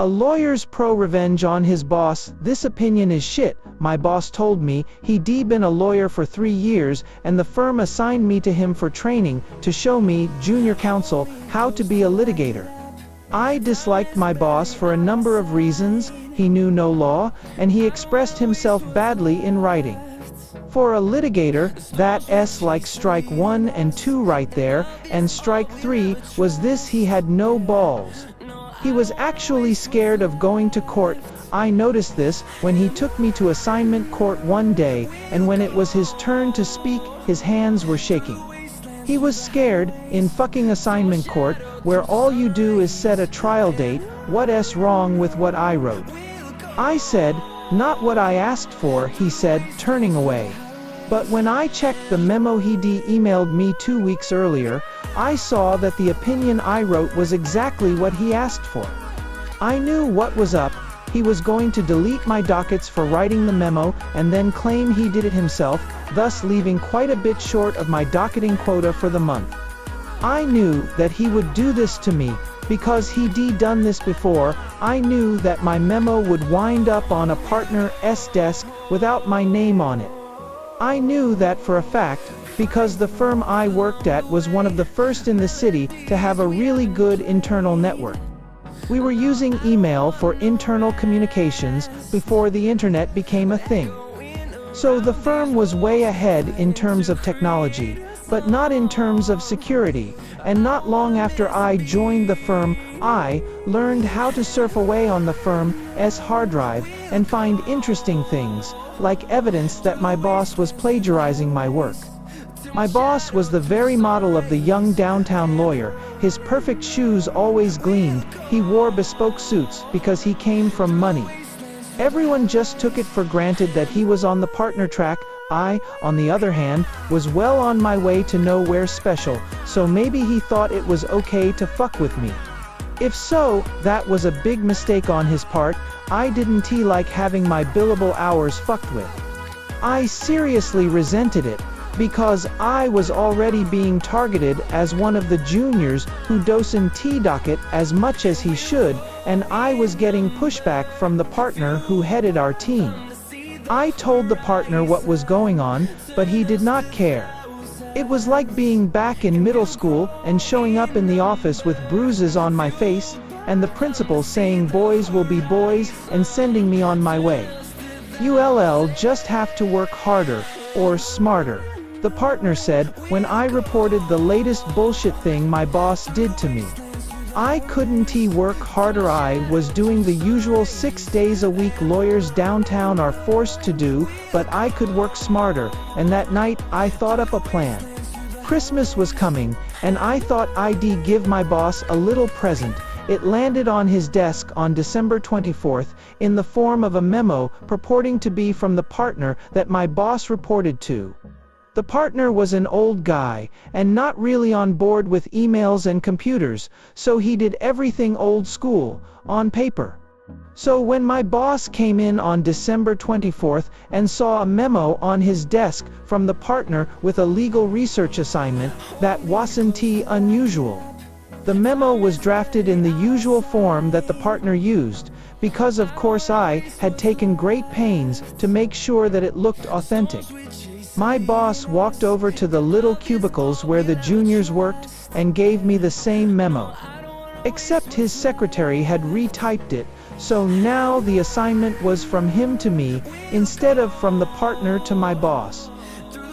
A lawyer's pro-revenge on his boss. This opinion is shit, my boss told me. He'd been a lawyer for 3 years, and the firm assigned me to him for training, to show me, junior counsel, how to be a litigator. I disliked my boss for a number of reasons. He knew no law, and he expressed himself badly in writing. For a litigator, that's like strike 1 and 2 right there, and strike 3 was this: he had no balls. He was actually scared of going to court. I noticed this when he took me to assignment court one day, and when it was his turn to speak, his hands were shaking. He was scared. In fucking assignment court, where all you do is set a trial date, what's wrong with what I wrote? I said, not what I asked for, he said, turning away. But when I checked the memo he'd emailed me 2 weeks earlier, I saw that the opinion I wrote was exactly what he asked for. I knew what was up. He was going to delete my dockets for writing the memo and then claim he did it himself, thus leaving quite a bit short of my docketing quota for the month. I knew that he would do this to me, because he'd done this before. I knew that my memo would wind up on a partner's desk without my name on it. I knew that for a fact, because the firm I worked at was one of the first in the city to have a really good internal network. We were using email for internal communications before the internet became a thing. So the firm was way ahead in terms of technology, but not in terms of security. And not long after I joined the firm, I learned how to surf away on the firm's hard drive and find interesting things, like evidence that my boss was plagiarizing my work. My boss was the very model of the young downtown lawyer. His perfect shoes always gleamed. He wore bespoke suits because he came from money. Everyone just took it for granted that he was on the partner track. I, on the other hand, was well on my way to nowhere special, so maybe he thought it was okay to fuck with me. If so, that was a big mistake on his part. I didn't like having my billable hours fucked with. I seriously resented it, because I was already being targeted as one of the juniors who doesn't docket as much as he should, and I was getting pushback from the partner who headed our team. I told the partner what was going on, but he did not care. It was like being back in middle school and showing up in the office with bruises on my face, and the principal saying boys will be boys and sending me on my way. You'll just have to work harder, or smarter, the partner said when I reported the latest bullshit thing my boss did to me. I couldn't work harder. I was doing the usual 6 days a week lawyers downtown are forced to do, but I could work smarter, and that night I thought up a plan. Christmas was coming, and I thought I'd give my boss a little present. It landed on his desk on December 24th, in the form of a memo purporting to be from the partner that my boss reported to. The partner was an old guy, and not really on board with emails and computers, so he did everything old school, on paper. So when my boss came in on December 24th and saw a memo on his desk from the partner with a legal research assignment, that wasn't unusual. The memo was drafted in the usual form that the partner used, because of course I had taken great pains to make sure that it looked authentic. My boss walked over to the little cubicles where the juniors worked and gave me the same memo. Except his secretary had retyped it, so now the assignment was from him to me, instead of from the partner to my boss.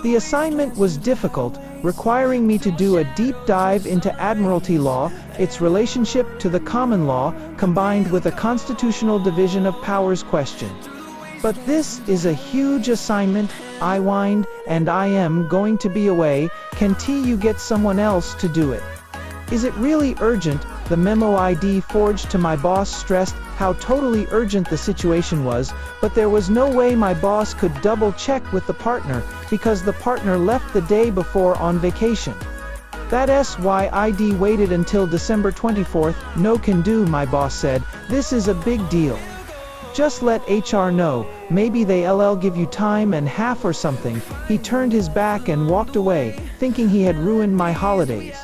The assignment was difficult, requiring me to do a deep dive into admiralty law, its relationship to the common law, combined with a constitutional division of powers question. But this is a huge assignment, I whined, and I am going to be away. Can't you get someone else to do it? Is it really urgent? The memo ID forged to my boss stressed how totally urgent the situation was, but there was no way my boss could double-check with the partner, because the partner left the day before on vacation. That's why ID waited until December 24th. No can do, my boss said. This is a big deal. Just let HR know, maybe they'll give you time and half or something. He turned his back and walked away, thinking he had ruined my holidays.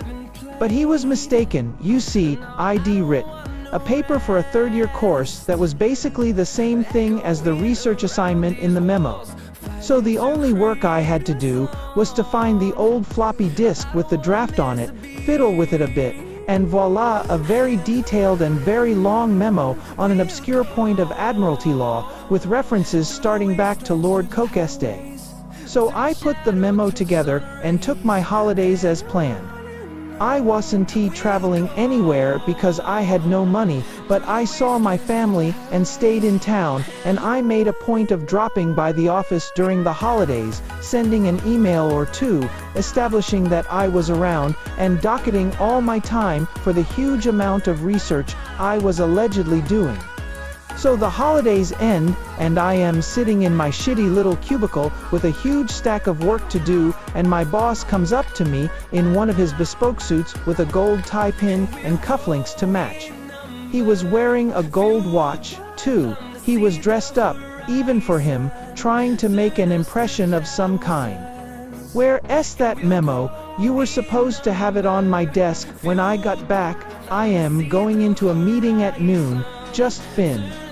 But he was mistaken. You see, ID writ. a paper for a third-year course that was basically the same thing as the research assignment in the memo. So the only work I had to do was to find the old floppy disk with the draft on it, fiddle with it a bit, and voila, a very detailed and very long memo on an obscure point of Admiralty law, with references starting back to Lord Coqueste. So I put the memo together and took my holidays as planned. I wasn't traveling anywhere because I had no money, but I saw my family and stayed in town, and I made a point of dropping by the office during the holidays, sending an email or two, establishing that I was around, and docketing all my time for the huge amount of research I was allegedly doing. So the holidays end, and I am sitting in my shitty little cubicle with a huge stack of work to do, and my boss comes up to me in one of his bespoke suits with a gold tie pin and cufflinks to match. He was wearing a gold watch, too. He was dressed up, even for him, trying to make an impression of some kind. Where's that memo? You were supposed to have it on my desk when I got back. I am going into a meeting at noon. Just finished.